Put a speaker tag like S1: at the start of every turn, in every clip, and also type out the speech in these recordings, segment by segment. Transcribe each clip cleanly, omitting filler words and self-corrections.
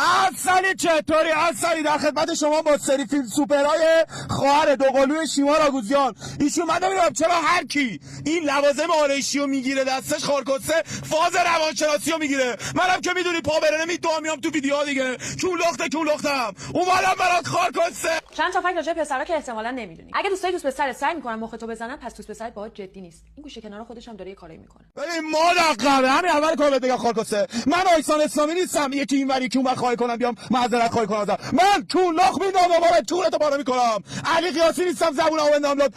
S1: اصلی چطوری؟ اصلی در خدمت شما با سری فیلم سوپرهای خواهر دوقلوی شیما راگوزیان. ایشون من نمیدونم چرا هر کی این لوازم آرایشی رو میگیره دستش خارکسته فاز روانشناسی رو میگیره. منم که میدونی پا برنه میام تو ویدیوها دیگه. کون لختم اومدم برات خارکسته.
S2: چند تا فکر راجع به پسرا که احتمالاً نمیدونی. اگه دوستای دوست پسرت سعی میکنن مختو بزنن پس دوست پسرت باهات جدی نیست. این گوشه کنار خودش هم داره یه کاری میکنه.
S1: ببین مادققه همین اول کار بهت بگم خارکسته. من آیسان اسلامی نیستم یکی اینوری که اونور خواهی کنم بیام معذرت خواهی کنم ازم. من کون لخت میدم دوباره کونتو پاره میکنم. علی قیاسی نیستم زبونمو بندم لات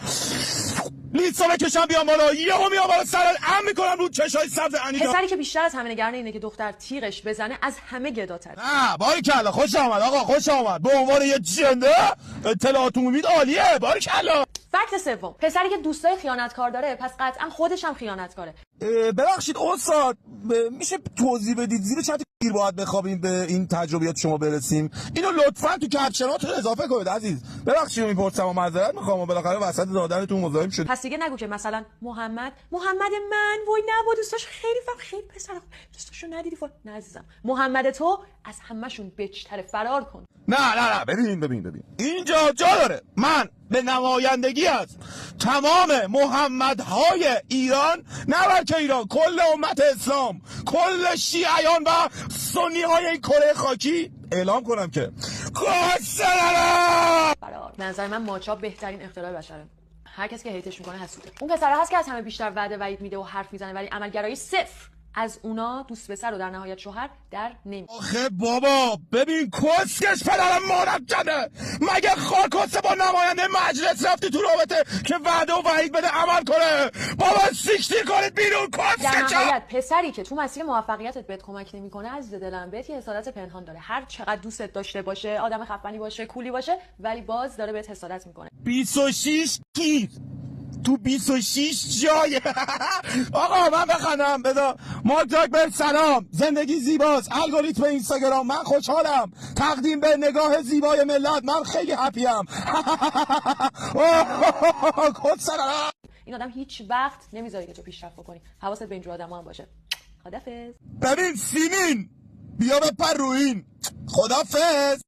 S1: لیستو بکشم بیام بالا یهو میام بالا سرت ام میکنم رو چشای سبز انیتا.
S2: پسری که بیشتر از همه نگران اینه که دختر تیغش بزنه از همه گداتره.
S1: نه باریکلا خوش آمد آقا خوش آمد. به عنوان یه جنده اطلاعات عمومی عالیه باریکلا.
S2: فکت سوم پسری که دوستای خیانتکار داره پس قطعا خودش هم خیانتکاره.
S1: ببخشید استاد میشه توضیح بدید زیر چه گیر باید بخوابیم به این تجربیات شما برسیم؟ اینو لطفاً تو کپشناتون اضافه کنید عزیز. ببخشید میپرسم و معذرت میخوام و بالاخره وسط دادنتون مزاحم شد.
S2: پس دیگه نگو که مثلا محمد من وای نه با دوستاش خیلی پسر دوستاشو ندیدی نه عزیزم محمد تو از همشون بچتر فرار کن.
S1: نه ببین اینجا جا داره من به نمایندگی از تمام محمدهای ایران نه بلکه ایران کل امت اسلام کل شیعیان و سنی های این کره خاکی اعلام کنم که
S2: به نظر من ماچا بهترین اختراع بشره. هر کسی که هیتش میکنه حسوده. اون پسره هست که از همه بیشتر وعده وعید میده و حرف میزنه ولی عملگرایی صفر. از اونا دوست پسر و در نهایت شوهر در نمی.
S1: آخه بابا ببین کسکش پدرم مادرم جده. مگه خارکسته با نماینده مجلس رفتی تو رابطه که وعده و وعید بده عمل کنه؟ بابا سیکشتیر کنید بیرون کسکش.
S2: در نهایت پسری که تو مسیر موفقیتت بهت کمک نمیکنه عزیز دلم بهت یه حسادت پنهان داره. هر چقدر دوستت داشته باشه آدم خفنی باشه کولی باشه ولی باز داره بهت حسادت میکنه.
S1: 26 کی تو 26 جای. آقا من بخندم بدا مارک زاکربرگ سلام زندگی زیباست الگوریتم اینستاگرام من خوشحالم تقدیم به نگاه زیبای ملت من خیلی هپیم.
S2: این آدم هیچ وقت نمیذاره که تو پیشرفت بکنی. حواست به اینجور آدما هم باشه. خدافظ.
S1: ببین سیمین بیا بپر رو این. خدافظ.